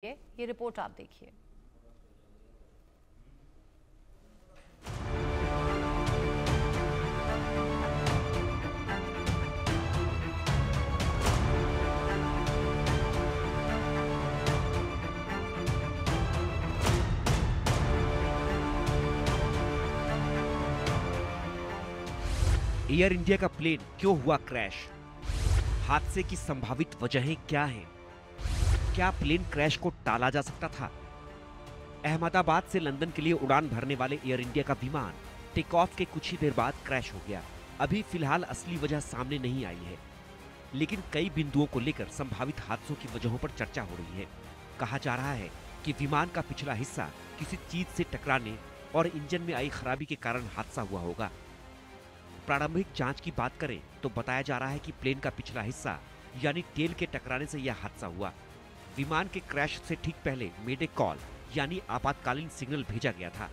ये रिपोर्ट आप देखिए। एयर इंडिया का प्लेन क्यों हुआ क्रैश? हादसे की संभावित वजहें क्या हैं? क्या प्लेन क्रैश को टाला जा सकता था? अहमदाबाद से लंदन के लिए उड़ान भरने वाले एयर इंडिया का विमान टेक ऑफ के कुछ ही देर बाद क्रैश हो गया। अभी फिलहाल असली वजह सामने नहीं आई है, लेकिन कई बिंदुओं को लेकर संभावित हादसों की वजहों पर चर्चा हो रही है। कहा जा रहा है कि विमान का पिछला हिस्सा किसी चीज से टकराने और इंजन में आई खराबी के कारण हादसा हुआ होगा। प्रारंभिक जांच की बात करें तो बताया जा रहा है कि प्लेन का पिछला हिस्सा यानी टेल के टकराने से यह हादसा हुआ। विमान के क्रैश से ठीक पहले मेडे कॉल यानी आपातकालीन सिग्नल भेजा गया था,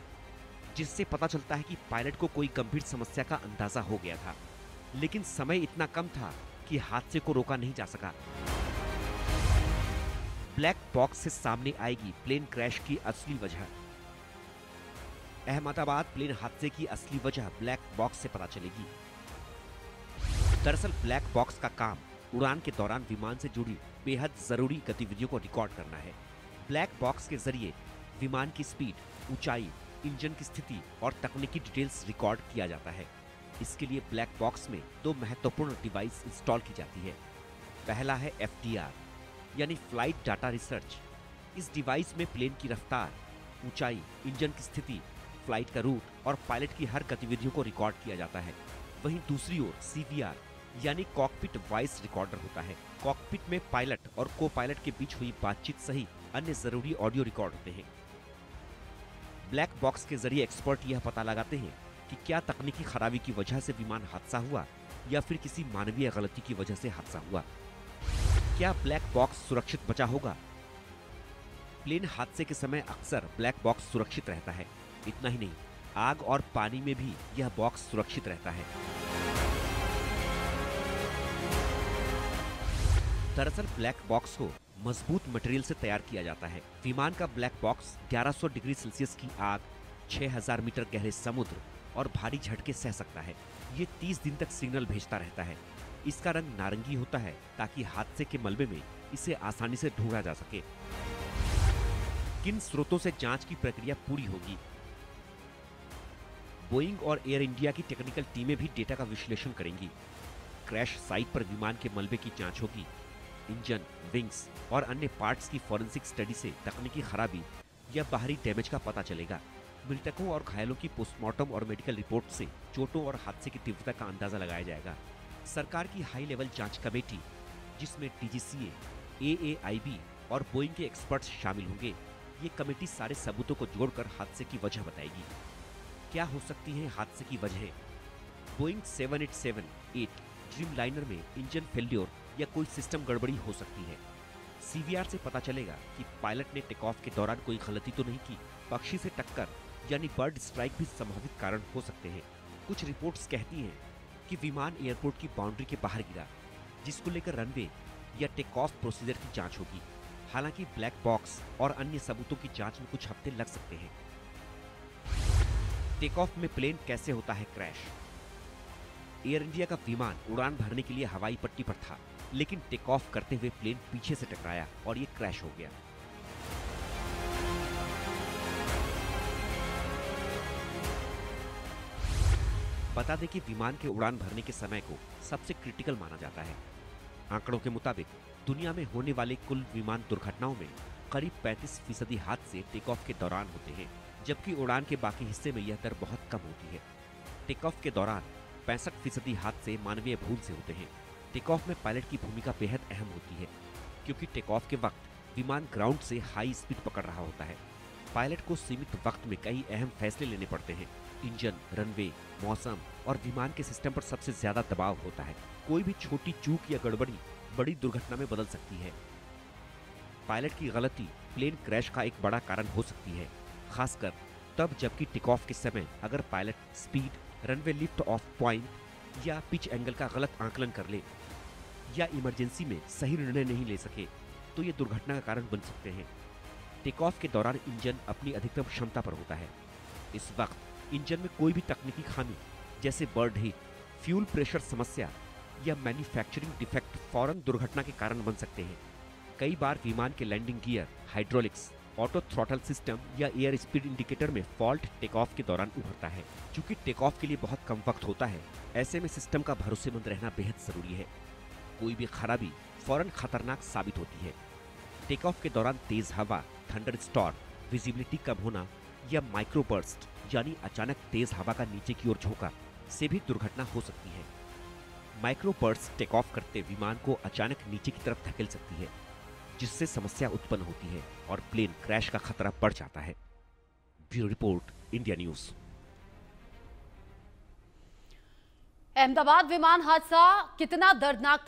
जिससे पता चलता है कि पायलट को कोई गंभीर समस्या का अंदाजा हो गया था, लेकिन समय इतना कम था कि हादसे को रोका नहीं जा सका। ब्लैक बॉक्स से सामने आएगी प्लेन क्रैश की असली वजह। अहमदाबाद प्लेन हादसे की असली वजह ब्लैक बॉक्स से पता चलेगी। दरअसल ब्लैक बॉक्स का काम उड़ान के दौरान विमान से जुड़ी बेहद जरूरी गतिविधियों को रिकॉर्ड करना है। ब्लैक बॉक्स के जरिए विमान की स्पीड, ऊंचाई, इंजन की स्थिति और तकनीकी डिटेल्स रिकॉर्ड किया जाता है। इसके लिए ब्लैक बॉक्स में दो महत्वपूर्ण डिवाइस इंस्टॉल की जाती है। पहला है FDR यानी फ्लाइट डाटा रिसर्च। इस डिवाइस में प्लेन की रफ्तार, ऊंचाई, इंजन की स्थिति, फ्लाइट का रूट और पायलट की हर गतिविधियों को रिकॉर्ड किया जाता है। वहीं दूसरी ओर CVR यानी कॉकपिट वॉइस रिकॉर्डर होता है। कॉकपिट में पायलट और को पायलट के बीच हुई बातचीत सहित अन्य जरूरी ऑडियो रिकॉर्ड होते हैं। ब्लैक बॉक्स के जरिए एक्सपर्ट यह पता लगाते हैं कि क्या तकनीकी खराबी की वजह से विमान हादसा हुआ या फिर किसी मानवीय गलती की वजह से हादसा हुआ। क्या ब्लैक बॉक्स सुरक्षित बचा होगा? प्लेन हादसे के समय अक्सर ब्लैक बॉक्स सुरक्षित रहता है। इतना ही नहीं, आग और पानी में भी यह बॉक्स सुरक्षित रहता है। दरअसल ब्लैक बॉक्स को मजबूत मटेरियल से तैयार किया जाता है। विमान का ब्लैक बॉक्स 1100 डिग्री सेल्सियस की आग, 6000 मीटर गहरे समुद्र और भारी झटके सह सकता है। ये 30 दिन तक सिग्नल भेजता रहता है। इसका रंग नारंगी होता है ताकि हादसे के मलबे में इसे आसानी से ढूंढा जा सके। किन स्रोतों से जांच की प्रक्रिया पूरी होगी? बोइंग और एयर इंडिया की टेक्निकल टीमें भी डेटा का विश्लेषण करेंगी। क्रैश साइट पर विमान के मलबे की जांच होगी। इंजन, विंग्स और अन्य पार्ट्स की फॉरेंसिक स्टडी से तकनीकी खराबी या बाहरी डैमेज का पता चलेगा। मृतकों और घायलों की पोस्टमार्टम और मेडिकल रिपोर्ट से चोटों और हादसे की तीव्रता का अंदाजा लगाया जाएगा। सरकार की हाई लेवल जांच कमेटी, जिसमें DGCA, AAIB और बोइंग के एक्सपर्ट्स शामिल होंगे, ये कमेटी सारे सबूतों को जोड़कर हादसे की वजह बताएगी। क्या हो सकती है हादसे की वजह? बोइंग 787-8 ड्रीमलाइनर में इंजन फेल्योर या कोई सिस्टम गड़बड़ी हो सकती है। CVR से पता चलेगा कि पायलट ने टेक ऑफ के दौरान कोई गलती तो नहीं की। पक्षी से टक्कर यानी बर्ड स्ट्राइक भी संभावित कारण हो सकते हैं। कुछ रिपोर्ट्स कहती हैं कि विमान एयरपोर्ट की बाउंड्री के बाहर गिरा, जिसको लेकर रनवे या टेक ऑफ प्रोसीजर की जांच होगी। हालांकि ब्लैक बॉक्स और अन्य सबूतों की जांच में कुछ हफ्ते लग सकते हैं। टेक ऑफ में प्लेन कैसे होता है क्रैश? एयर इंडिया का विमान उड़ान भरने के लिए हवाई पट्टी पर था, लेकिन टेक ऑफ करते हुए प्लेन पीछे से टकराया और ये क्रैश हो गया। बता दें कि विमान के उड़ान भरने के समय को सबसे क्रिटिकल माना जाता है। आंकड़ों के मुताबिक दुनिया में होने वाले कुल विमान दुर्घटनाओं में करीब 35% हादसे टेक ऑफ के दौरान होते हैं, जबकि उड़ान के बाकी हिस्से में यह दर बहुत कम होती है। टेक ऑफ के दौरान 65% हादसे मानवीय भूल से होते हैं। टेक ऑफ में पायलट की भूमिका बेहद अहम होती है, क्योंकि टेक ऑफ के वक्त विमान ग्राउंड से हाई स्पीड पकड़ रहा होता है। पायलट को सीमित वक्त में कई अहम फैसले लेने पड़ते हैं। इंजन, रनवे, मौसम और विमान के सिस्टम पर सबसे ज्यादा दबाव होता है। कोई भी छोटी चूक या गड़बड़ी बड़ी दुर्घटना में बदल सकती है। पायलट की गलती प्लेन क्रैश का एक बड़ा कारण हो सकती है, खासकर तब जबकि टेक ऑफ के समय अगर pilot speed, runway lift off point या पिच एंगल का गलत आकलन कर ले या इमरजेंसी में सही निर्णय नहीं ले सके, तो ये दुर्घटना का कारण बन सकते हैं। टेक ऑफ के दौरान इंजन अपनी अधिकतम क्षमता पर होता है। इस वक्त इंजन में कोई भी तकनीकी खामी जैसे बर्ड हीट, फ्यूल प्रेशर समस्या या मैन्युफैक्चरिंग डिफेक्ट फौरन दुर्घटना के कारण बन सकते हैं। कई बार विमान के landing gear, hydraulics, auto throttle system या एयर स्पीड इंडिकेटर में फॉल्ट टेक ऑफ के दौरान उभरता है। क्योंकि टेक ऑफ के लिए बहुत कम वक्त होता है, ऐसे में सिस्टम का भरोसेमंद रहना बेहद जरूरी है। कोई भी खराबी फौरन खतरनाक साबित होती है। टेक ऑफ के दौरान तेज हवा, थंडर स्टॉर्म, विजिबिलिटी कम होना या माइक्रोबर्स्ट यानी अचानक तेज हवा का नीचे की ओर झोंका से भी दुर्घटना हो सकती है। माइक्रोबर्स्ट टेक ऑफ करते विमान को अचानक नीचे की तरफ धकेल सकती है, जिससे समस्या उत्पन्न होती है और प्लेन क्रैश का खतरा बढ़ जाता है। Bureau report, India news. Ahmedabad विमान हादसा कितना दर्दनाक था।